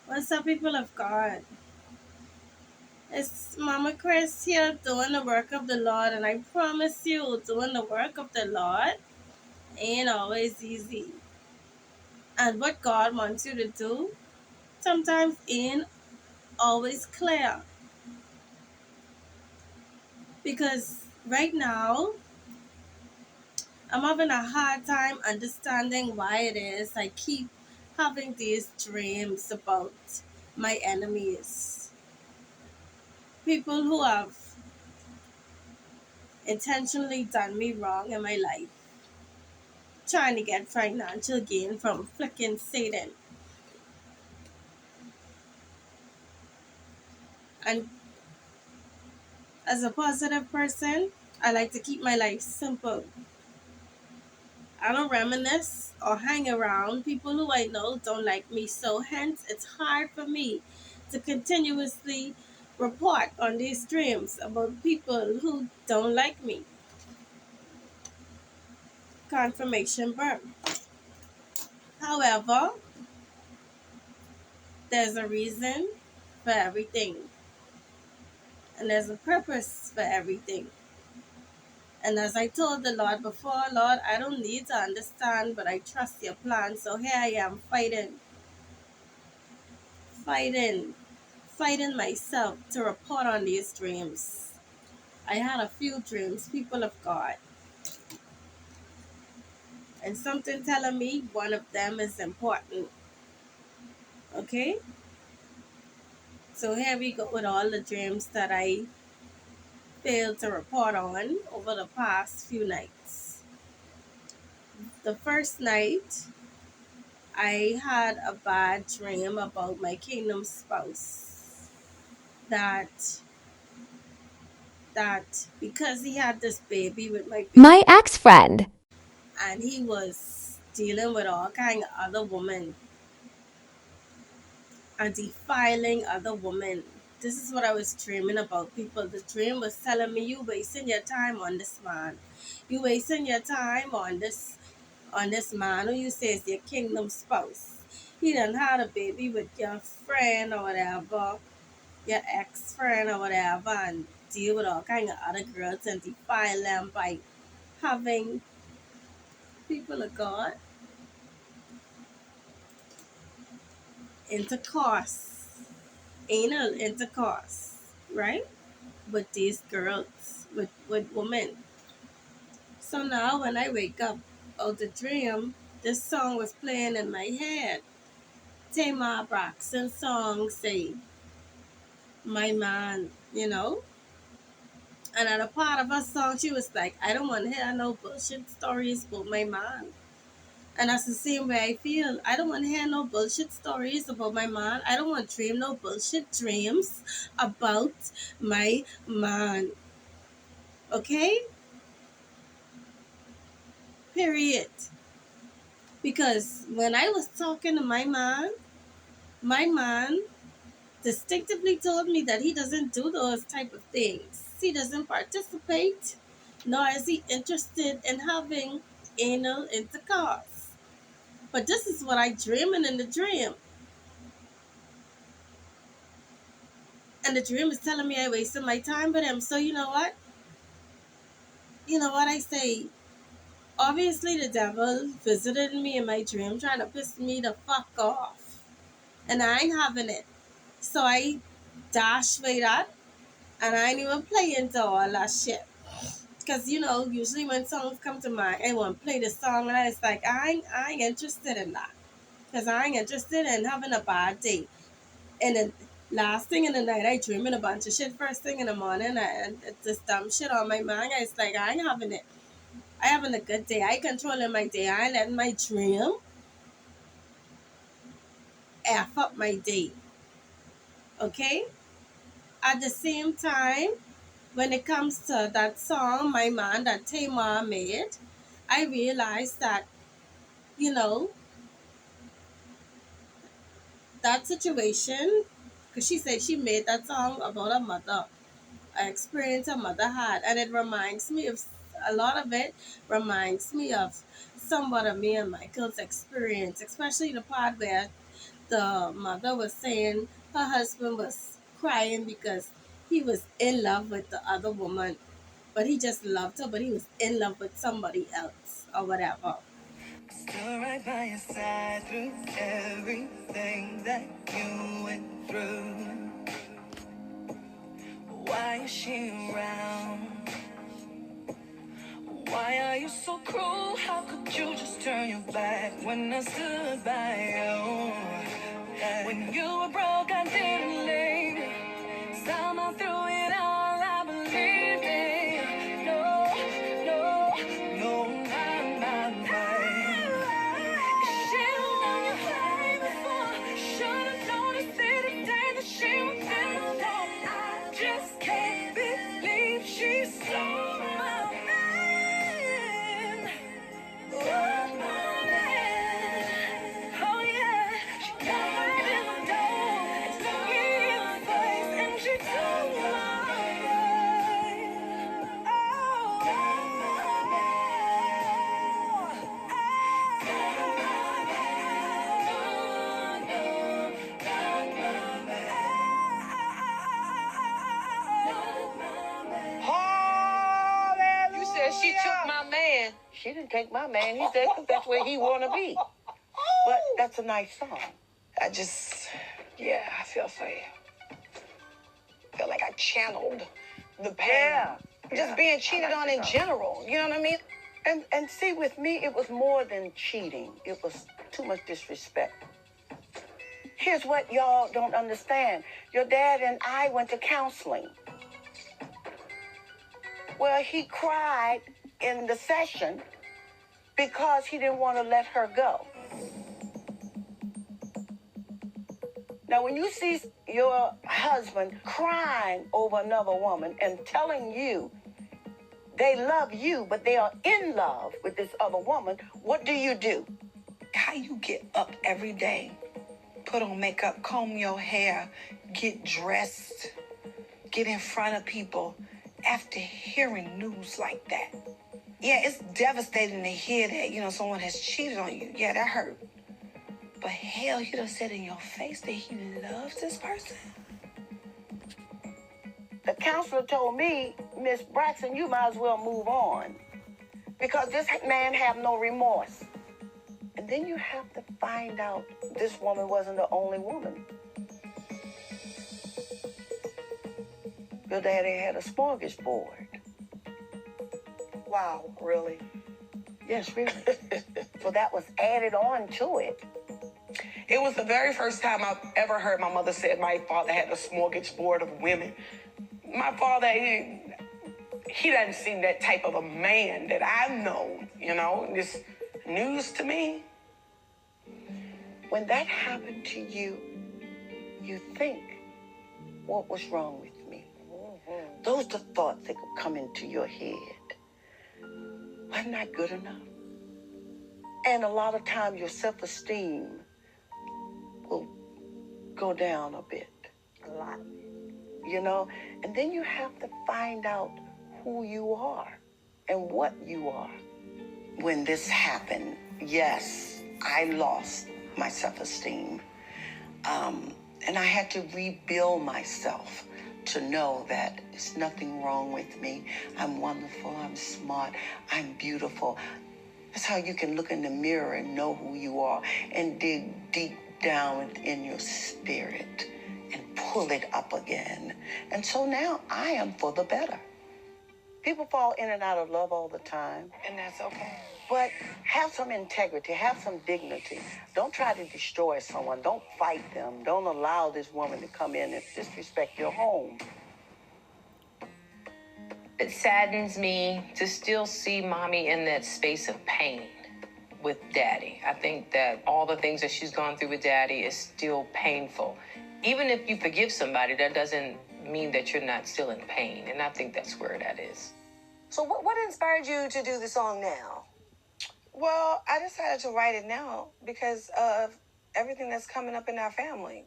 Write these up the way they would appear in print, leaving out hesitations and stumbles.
What's up, people of God? It's Mama Chris here doing the work of the Lord, and I promise you, doing the work of the Lord ain't always easy. And what God wants you to do sometimes ain't always clear. Because right now, I'm having a hard time understanding why it is I keep having these dreams about my enemies. People who have intentionally done me wrong in my life, trying to get financial gain from flicking Satan. And as a positive person, I like to keep my life simple. I don't reminisce or hang around people who I know don't like me, so hence it's hard for me to continuously report on these streams about people who don't like me. Confirmation burn. However, there's a reason for everything, and there's a purpose for everything. And as I told the Lord before, Lord, I don't need to understand, but I trust your plan. So here I am fighting, fighting myself to report on these dreams. I had a few dreams, people of God, and something telling me one of them is important. Okay? So here we go with all the dreams that I failed to report on over the past few nights. The first night, I had a bad dream about my kingdom spouse. That because he had this baby with my baby My ex friend. and he was dealing with all kind of other women and defiling other women. This is what I was dreaming about, people. The dream was telling me you wasting your time on this man. You wasting your time on this man who you say is your kingdom spouse. He done had a baby with your friend or whatever, your ex friend or whatever, and deal with all kind of other girls and defile them by having people of God intercourse, anal intercourse, right? With these girls, with women. So now when I wake up out the dream, this song was playing in my head. Tamar Braxton song say, my man, you know? And at a part of her song, she was like, I don't want to hear no bullshit stories about my man. And that's the same way I feel. I don't want to hear no bullshit stories about my man. I don't want to dream no bullshit dreams about my man. Okay? Period. Because when I was talking to my man distinctively told me that he doesn't do those type of things. He doesn't participate, nor is he interested in having anal intercourse. But this is what I dreaming in the dream. And the dream is telling me I wasted my time with him. So you know what? You know what I say? Obviously the devil visited me in my dream trying to piss me the fuck off. And I ain't having it. So I dash way that and I ain't even play into all that shit. Because usually when songs come to mind, I want to play the song, and it's like I ain't interested in that. Because I ain't interested in having a bad day. And then last thing in the night, I dreaming a bunch of shit. First thing in the morning, and it's this dumb shit on my mind. It's like I ain't having it. I having a good day. I controlling my day. I ain't letting my dream F up my day. Okay? At the same time, when it comes to that song, my man that Tamar made, I realized that, you know, that situation, because she said she made that song about her mother, an experience her mother had, and it reminds me of a lot of it reminds me of somewhat of me and Michael's experience, especially the part where the mother was saying her husband was crying because he was in love with the other woman, but he just loved her, but he was in love with somebody else or whatever. Still right by your side through everything that you went through. Why is she around? Why are you so cruel? How could you just turn your back when I stood by you? When you were broke, I didn't leave. Somehow through it all, I believed it. No, no, no, not. Should've known you way before. Should've noticed it the day that she was in the door. I just can't believe she stole my man. Oh, my man. Oh, yeah. She got right in the door and took me in the face, and she took my life. You said she took my man. She didn't take my man. He said 'cause that's where he want to be. But that's a nice song. I feel for you. I feel like I channeled the pain. Just being cheated on in general. You know what I mean? And see, with me, it was more than cheating. It was too much disrespect. Here's what y'all don't understand. Your dad and I went to counseling. Well, he cried in the session because he didn't want to let her go. Now, when you see your husband crying over another woman and telling you they love you, but they are in love with this other woman, what do? How you get up every day, put on makeup, comb your hair, get dressed, get in front of people after hearing news like that. Yeah, it's devastating to hear that, someone has cheated on you. Yeah, that hurt. But hell, he done said in your face that he loves this person. The counselor told me, Miss Braxton, you might as well move on because this man have no remorse. And then you have to find out this woman wasn't the only woman. Your daddy had a smorgasbord. Wow, really? Yes, really. So that was added on to it. It was the very first time I've ever heard my mother say my father had a smorgasbord of women. My father, he doesn't seem that type of a man that I've known, This news to me. When that happened to you, you think, what was wrong with me? Mm-hmm. Those are the thoughts that could come into your head. Wasn't I good enough? And a lot of times your self-esteem will go down a bit. A lot. And then you have to find out who you are and what you are. When this happened, yes, I lost my self-esteem. And I had to rebuild myself to know that there's nothing wrong with me. I'm wonderful, I'm smart, I'm beautiful. That's how you can look in the mirror and know who you are and dig deep down in your spirit and pull it up again. And so now I am for the better. People fall in and out of love all the time. And that's okay. But have some integrity, have some dignity. Don't try to destroy someone. Don't fight them. Don't allow this woman to come in and disrespect your home. It saddens me to still see mommy in that space of pain with daddy. I think that all the things that she's gone through with daddy is still painful. Even if you forgive somebody, that doesn't mean that you're not still in pain. And I think that's where that is. So what inspired you to do the song now? Well, I decided to write it now because of everything that's coming up in our family.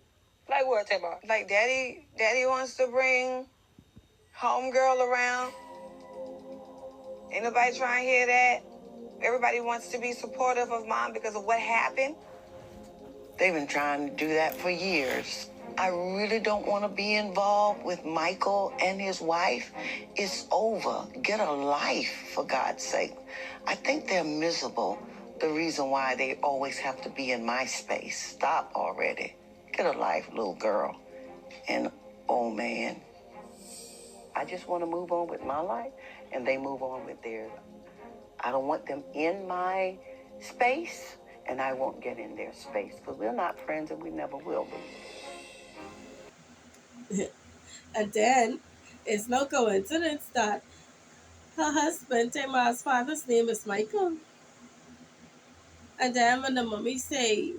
Like what, Tamar? Like daddy wants to bring homegirl around. Ain't nobody trying to hear that. Everybody wants to be supportive of mom because of what happened. They've been trying to do that for years. I really don't want to be involved with Michael and his wife. It's over. Get a life, for God's sake. I think they're miserable. The reason why they always have to be in my space. Stop already. Get a life, little girl and old man. I just want to move on with my life, and they move on with theirs. I don't want them in my space, and I won't get in their space, because we're not friends and we never will be. And then it's no coincidence that her husband, Tamar's father's name is Michael. And then when the mommy say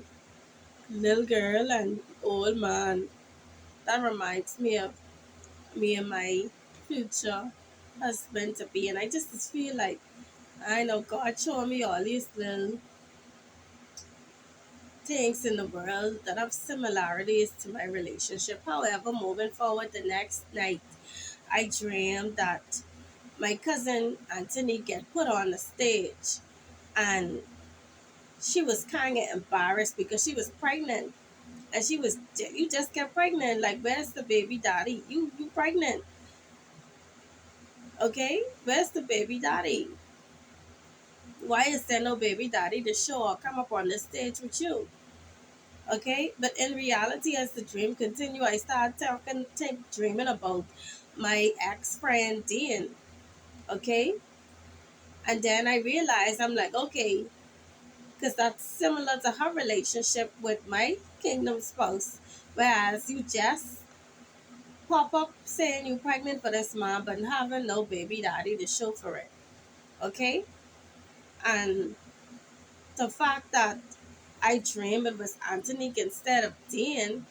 little girl and old man, that reminds me of me and my future husband to be. And I just feel like, I know God showed me all these little things in the world that have similarities to my relationship. However, moving forward, the next night, I dreamed that my cousin Anthony get put on the stage, and she was kind of embarrassed because she was pregnant, and she was, you just get pregnant, like, where's the baby daddy? You pregnant, okay? Where's the baby daddy? Why is there no baby daddy to show or come up on the stage with you? Okay, but in reality, as the dream continued, I started dreaming about my ex-friend Dean. Okay, and then I realized, I'm like, okay, because that's similar to her relationship with my kingdom spouse, whereas you just pop up saying you're pregnant for this man but having no baby daddy to show for it. Okay, and the fact that I dreamed it was Anthony instead of Dean.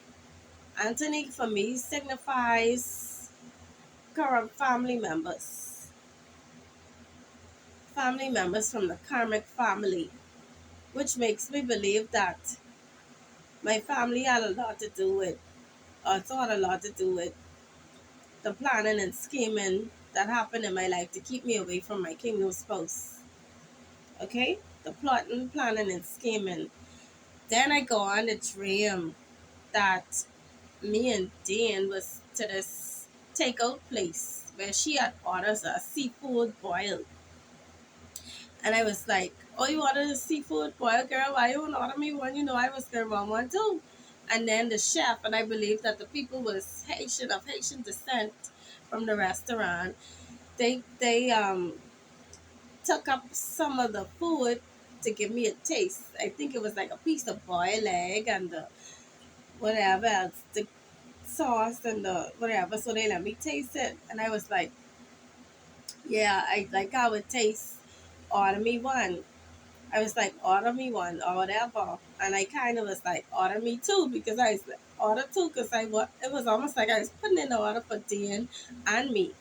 Anthony for me signifies current family members from the karmic family, which makes me believe that my family had a lot to do with, or thought a lot to do with, the planning and scheming that happened in my life to keep me away from my kingdom spouse. Okay? The plotting, planning, and scheming. Then I go on to dream that me and Dean was to this takeout place where she had ordered a seafood boil. And I was like, oh, you ordered a seafood boil, girl? Why you wouldn't order me one? You know I was going to want one too. And then the chef, and I believe that the people was Haitian, of Haitian descent from the restaurant, they took up some of the food to give me a taste. I think it was like a piece of boiled egg and the whatever else, the sauce and the whatever. So they let me taste it, and I was like, yeah, I would taste. Order me one. I was like, order me one or whatever, and I kind of was like, order me two, because I was like, order two, because it was almost like I was putting in the order for Dan and me,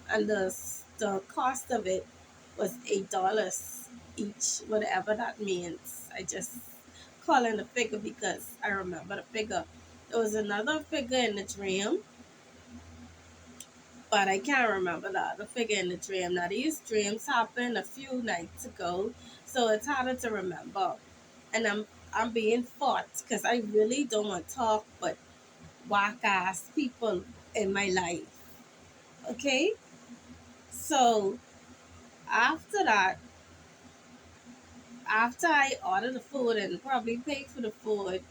and the cost of it was $8 each, whatever that means. I just call in the figure because I remember the figure. There was another figure in the dream, but I can't remember the figure in the dream. Now, these dreams happened a few nights ago, so it's harder to remember. And I'm being fought because I really don't want to talk but whack ass people in my life. Okay? So after that, after I order the food and probably pay for the food,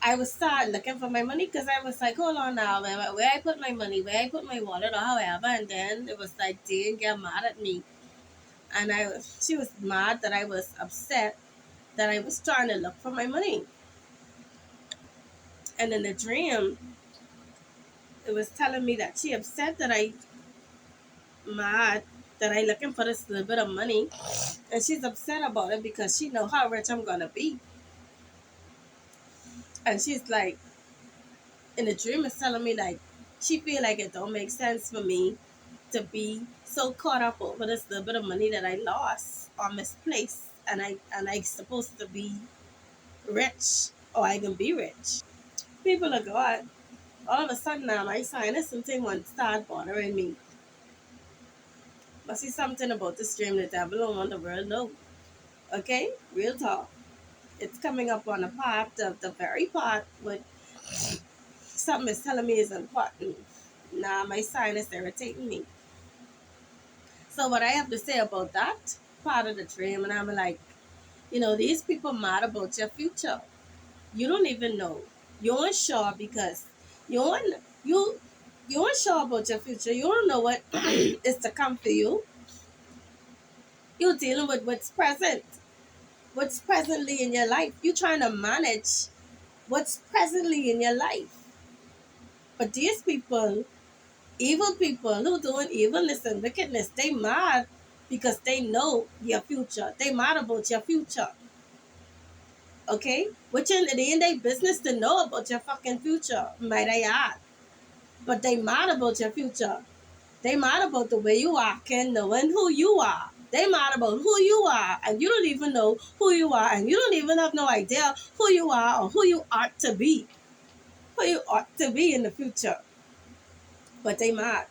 I would start looking for my money because I was like, hold on now, where I put my money, where I put my wallet or however. And then it was like, they didn't get mad at me. And she was mad that I was upset that I was trying to look for my money. And in the dream, it was telling me that she upset that I mad that I looking for this little bit of money, and she's upset about it because she know how rich I'm gonna be. And she's like, in the dream, is telling me like she feel like it don't make sense for me to be so caught up over this little bit of money that I lost or misplaced, and I supposed to be rich, or I can be rich. People of God, all of a sudden now my sinus something want to start bothering me. But see something about this dream the devil don't want the world know. Okay? Real talk. it's coming up on a part of the very part what something is telling me is important. Now my sinus irritating me. So what I have to say about that part of the dream, and I'm like, these people mad about your future. You don't even know. You're unsure because you're un- you you're unsure about your future. You don't know what is to come for you. You're dealing with what's presently in your life. You're trying to manage what's presently in your life. But these people, evil people who doing evilness and wickedness, they mad because they know your future. They mad about your future. Okay? Which it ain't their business to know about your fucking future, might I add. But they mad about your future. They mad about the way you are, Ken, knowing who you are. They mad about who you are, and you don't even know who you are, and you don't even have no idea who you are or who you ought to be. Who you ought to be in the future. But they mad.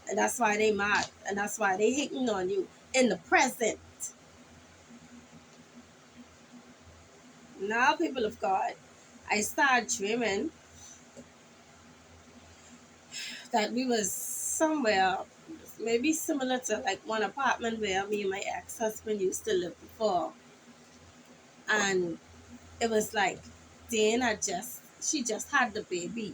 And that's why they mad. And that's why they hating on you in the present. Now, people of God, I started dreaming that we was somewhere maybe similar to like one apartment where me and my ex-husband used to live before. And it was like Dana she just had the baby.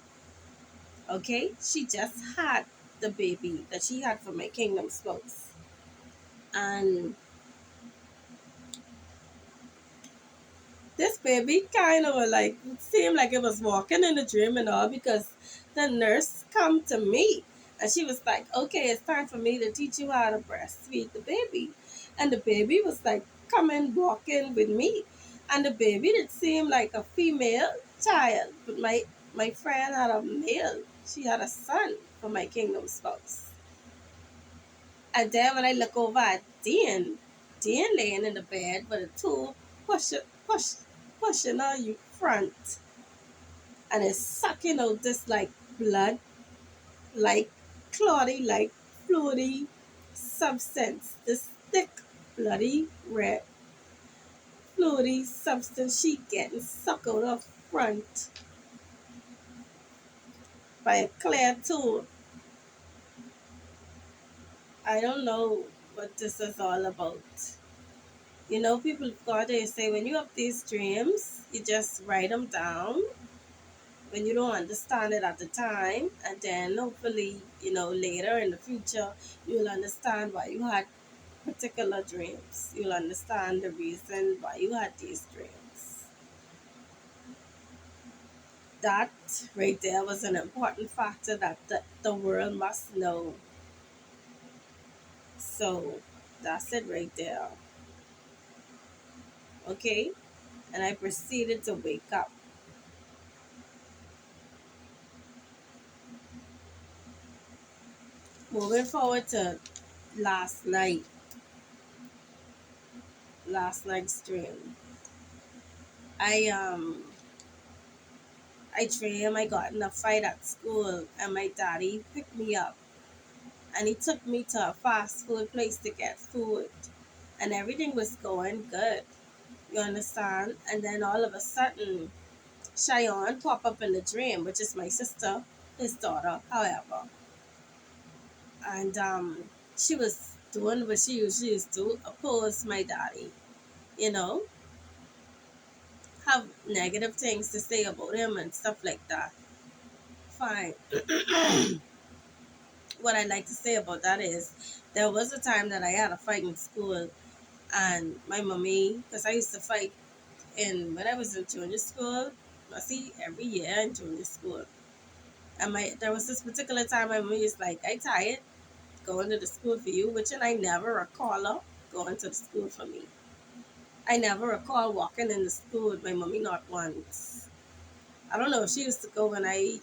Okay? She just had the baby that she had for my kingdom spouse. And this baby kind of like seemed like it was walking in a dream and all because the nurse come to me and she was like, okay, it's time for me to teach you how to breastfeed the baby. And the baby was like coming walking with me. And the baby did seem like a female child. But my friend had a male. She had a son for my kingdom spouse. And then when I look over at Dean laying in the bed with a tool pushing on you front. And it's sucking out this like blood, like clotty, like fluidy substance. This thick, bloody red, fluidy substance she getting sucked out of front by a clear tool. I don't know what this is all about. People got to say when you have these dreams, you just write them down when you don't understand it at the time, and then hopefully, later in the future, you'll understand why you had particular dreams. You'll understand the reason why you had these dreams. That right there was an important factor that the world must know. So that's it right there. Okay? And I proceeded to wake up. Moving forward to last night, last night's dream. I I dreamed I got in a fight at school and my daddy picked me up and he took me to a fast food place to get food and everything was going good. You understand? And then all of a sudden, Cheyenne popped up in the dream, which is my sister, his daughter, however. And she was doing what she usually used to oppose my daddy, you know, have negative things to say about him and stuff like that. Fine. What I'd like to say about that is there was a time that I had a fight in school and my mommy, because I used to fight when I was in junior school, I see every year in junior school. And there was this particular time my mommy was like, I tired going to the school for you, which and I never recall her going to the school for me. I never recall walking in the school with my mommy not once. I don't know if she used to go when I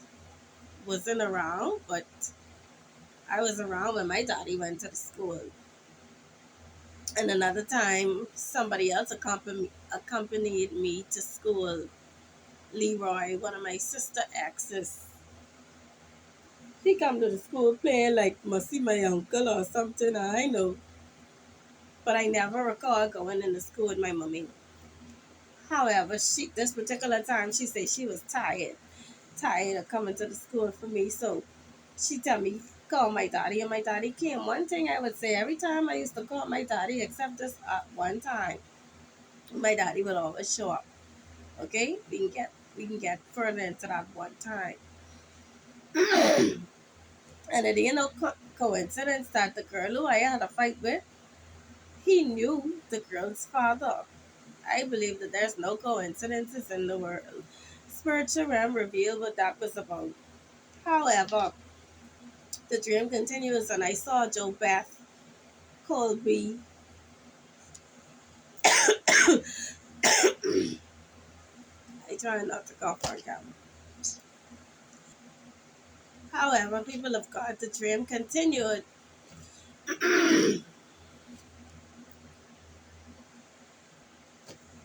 wasn't around, but I was around when my daddy went to the school. And another time, somebody else accompanied me to school. Leroy, one of my sister exes. He come to the school playing like must see my uncle or something. I know. But I never recall going in the school with my mommy. However, this particular time she said she was tired of coming to the school for me. So she tell me call my daddy, and my daddy came. One thing I would say, every time I used to call my daddy, except this one time, my daddy would always show up. Okay, we can get further into that one time. And it ain't no coincidence that the girl who I had a fight with, he knew the girl's father. I believe that there's no coincidences in the world. Spiritual realm revealed what that was about. However, the dream continues, and I saw Joe Beth Colby. I try not to cough on camera. However, people of God, the dream continued.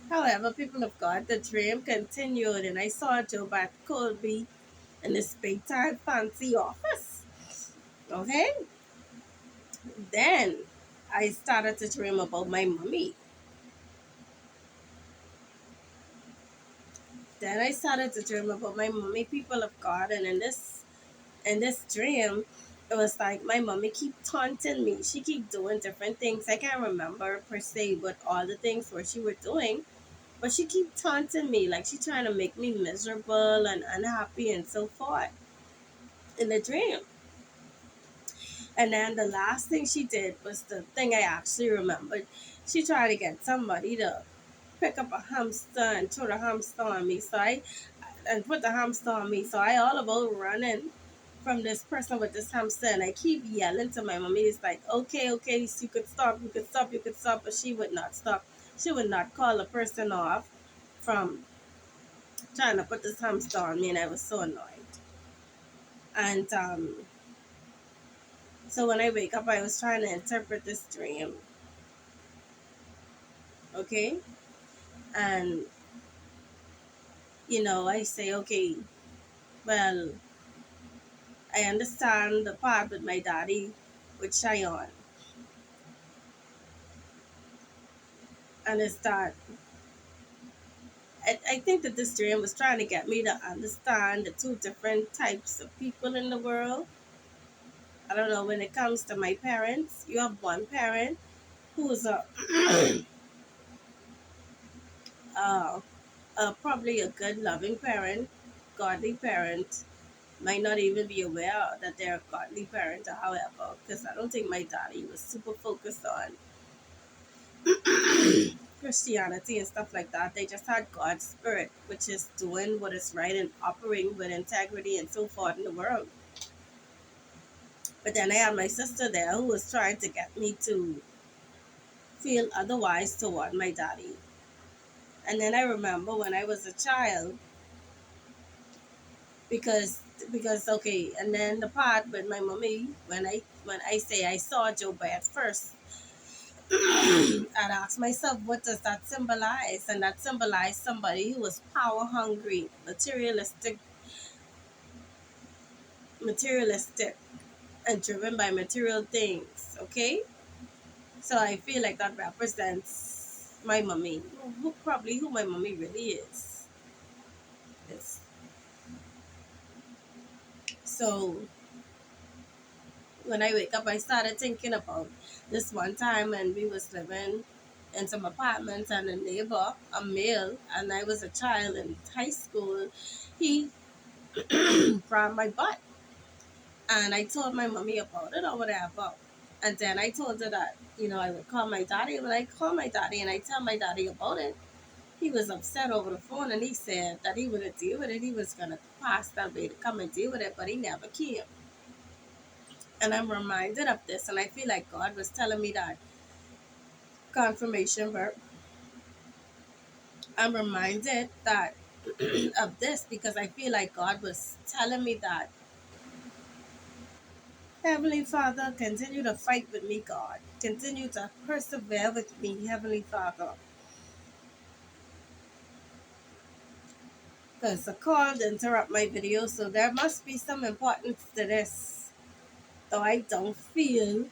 However, people of God, the dream continued, and I saw Joe Beth Colby in this big time fancy office. Okay? Then I started to dream about my mommy. Then I started to dream about my mommy, people of God, and in this dream, it was like my mommy keep taunting me. She keep doing different things. I can't remember per se what all the things were she were doing, but she keep taunting me, like she trying to make me miserable and unhappy and so forth in the dream. And then the last thing she did was the thing I actually remembered. She tried to get somebody to pick up a hamster and throw the hamster on me. And put the hamster on me. So I all about running from this person with this hamster, and I keep yelling to my mommy. It's like, okay, so you could stop, but she would not stop. She would not call the person off from trying to put this hamster on me, and I was so annoyed. And so when I wake up, I was trying to interpret this dream, okay? And, I say, okay, well, I understand the part with my daddy with Cheyenne. And it's that I think that this dream was trying to get me to understand the two different types of people in the world. I don't know, when it comes to my parents, you have one parent who's uh, probably a good, loving parent, godly parent, might not even be aware that they're a godly parent, however, because I don't think my daddy was super focused on Christianity and stuff like that. They just had God's spirit, which is doing what is right and operating with integrity and so forth in the world. But then I had my sister there who was trying to get me to feel otherwise toward my daddy. And then I remember when I was a child, because okay, and then the part with my mommy, when I say I saw Joe Bad first, I'd ask myself, what does that symbolize? And that symbolized somebody who was power hungry, materialistic, and driven by material things. Okay, so I feel like that represents my mommy, who my mommy really is. Yes. So when I wake up, I started thinking about this one time when we was living in some apartments, and a neighbor, a male, and I was a child in high school, he grabbed my butt. And I told my mommy about it or whatever. And then I told her that, I would call my daddy. When I call my daddy and I tell my daddy about it, he was upset over the phone, and he said that he wouldn't deal with it. He was going to pass that way to come and deal with it, but he never came. And I'm reminded of this, and I feel like God was telling me that confirmation verb. I'm reminded that of this because I feel like God was telling me that, Heavenly Father, continue to fight with me, God. Continue to persevere with me, Heavenly Father. Because the call interrupt my video, so there must be some importance to this. Though I don't feel,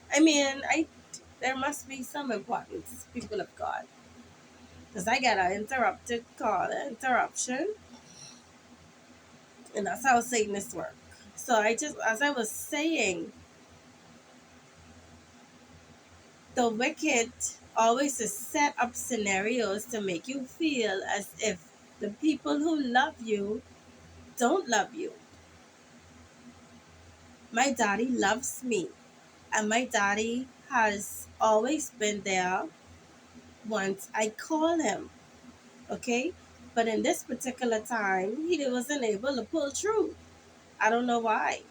there must be some importance, people of God. because I got an interrupted call, an interruption, and that's how Satanists work. So as I was saying, the wicked always set up scenarios to make you feel as if the people who love you don't love you. My daddy loves me, and my daddy has always been there once I call him, okay? But in this particular time, he wasn't able to pull through. I don't know why.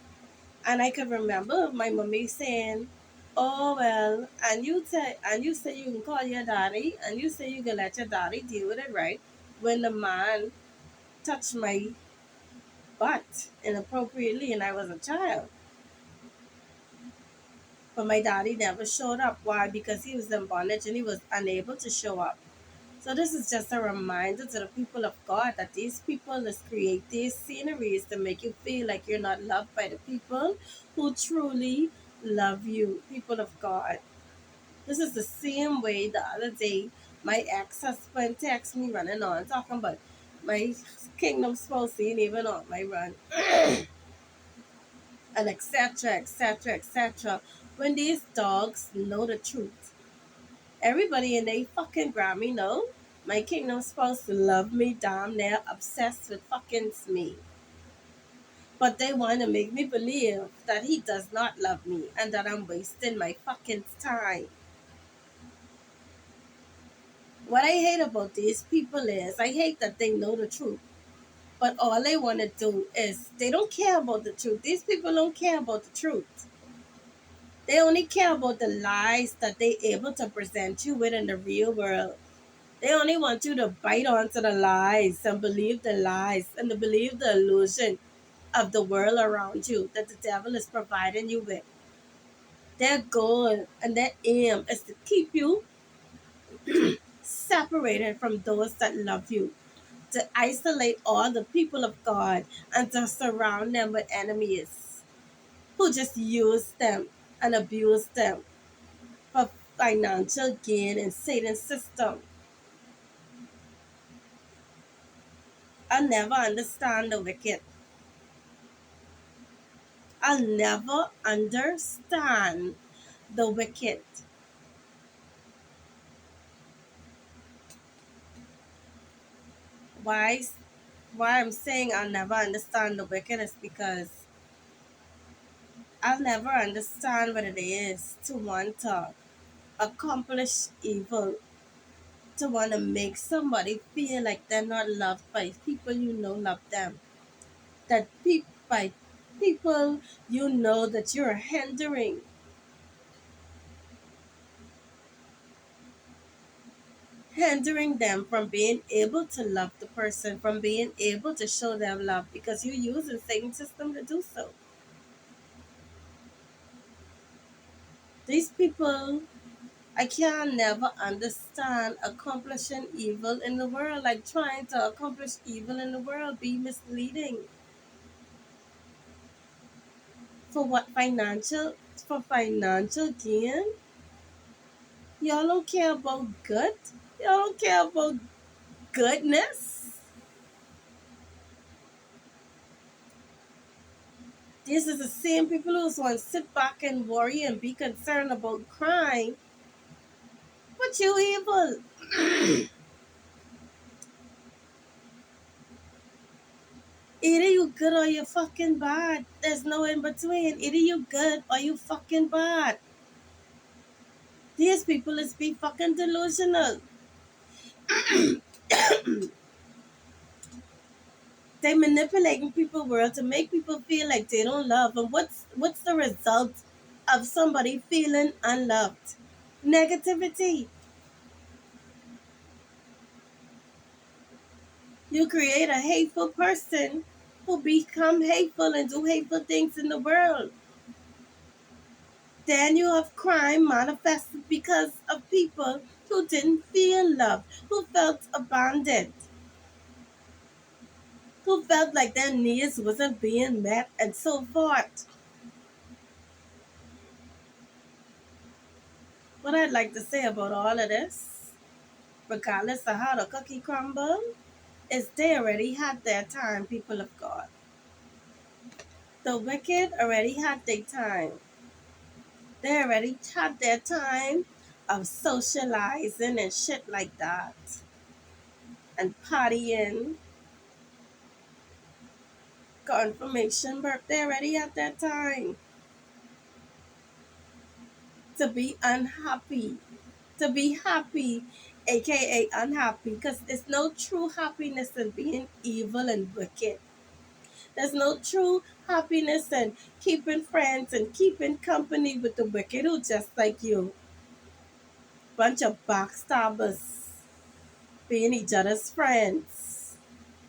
And I can remember my mommy saying, "Oh well," and you say you can call your daddy, and you say you can let your daddy deal with it, right? When the man touched my butt inappropriately and I was a child. But my daddy never showed up. Why? Because he was in bondage and he was unable to show up. So this is just a reminder to the people of God that these people just create these sceneries to make you feel like you're not loved by the people who truly love you, people of God. This is the same way the other day my ex-husband texted me running on talking about my kingdom spouse ain't even on my run and etc etc etc when these dogs know the truth. Everybody in they fucking Grammy know my kingdom supposed to love me damn near obsessed with fucking me. But they want to make me believe that he does not love me and that I'm wasting my fucking time. What I hate about these people is I hate that they know the truth. But all they want to do is they don't care about the truth. These people don't care about the truth. They only care about the lies that they're able to present you with in the real world. They only want you to bite onto the lies and believe the lies and to believe the illusion of the world around you that the devil is providing you with. Their goal and their aim is to keep you separated from those that love you, to isolate all the people of God, and to surround them with enemies who just use them and abuse them for financial gain in Satan's system. I'll never understand the wicked. I'll never understand the wicked. Why why I'm saying I'll never understand the wicked is because I'll never understand what it is to want to accomplish evil, to want to make somebody feel like they're not loved by people you know love them. That by people you know that you're hindering them from being able to love the person, from being able to show them love because you use the same system to do so. These people, I can never understand accomplishing evil in the world, like trying to accomplish evil in the world, be misleading. For what for financial gain? Y'all don't care about good? Y'all don't care about goodness? These are the same people who want to sit back and worry and be concerned about crime. But you evil. Either you good or you fucking bad. There's no in between. Either you good or you fucking bad. These people is be fucking delusional. They manipulating people world to make people feel like they don't love. And what's the result of somebody feeling unloved? Negativity. You create a hateful person who become hateful and do hateful things in the world. Then you have crime manifested because of people who didn't feel loved, who felt abandoned, who felt like their needs wasn't being met, and so forth. What I'd like to say about all of this regardless of how the cookie crumble, is they already had their time, people of God. The wicked already had their time. They already had their time of socializing and shit like that. And partying. Confirmation birthday already at that time. To be unhappy. To be happy, aka unhappy. Because there's no true happiness in being evil and wicked. There's no true happiness in keeping friends and keeping company with the wicked who just like you. Bunch of backstabbers. Being each other's friends.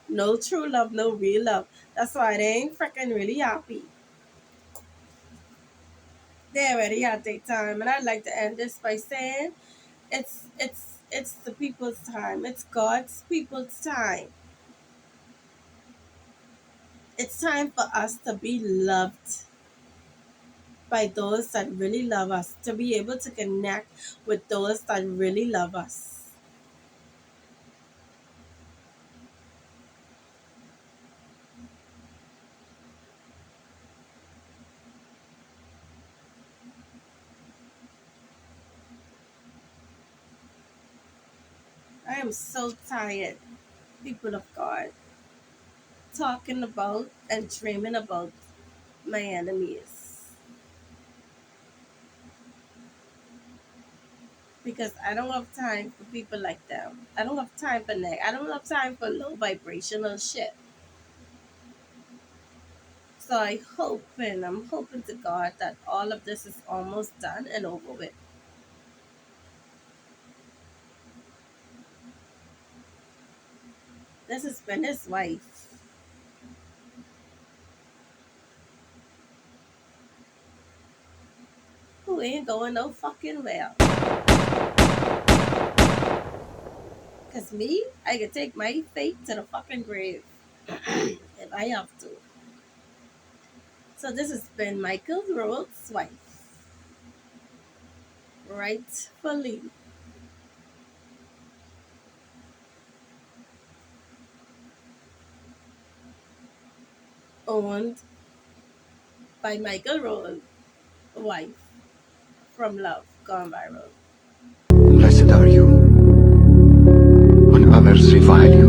No true love, no real love. That's why they ain't freaking really happy. They already had their time, and I'd like to end this by saying it's the people's time. It's God's people's time. It's time for us to be loved by those that really love us, to be able to connect with those that really love us. I am so tired, people of God, talking about and dreaming about my enemies. Because I don't have time for people like them. I don't have time for I don't have time for low vibrational shit. So I'm hoping to God that all of this is almost done and over with. This has been his wife. Who ain't going no fucking well. Cause me, I can take my fate to the fucking grave. If I have to. So this has been Michael Rhodes' wife. Rightfully owned by Michael Rhodes' wife from Love Gone Viral. Blessed are you when others revile you.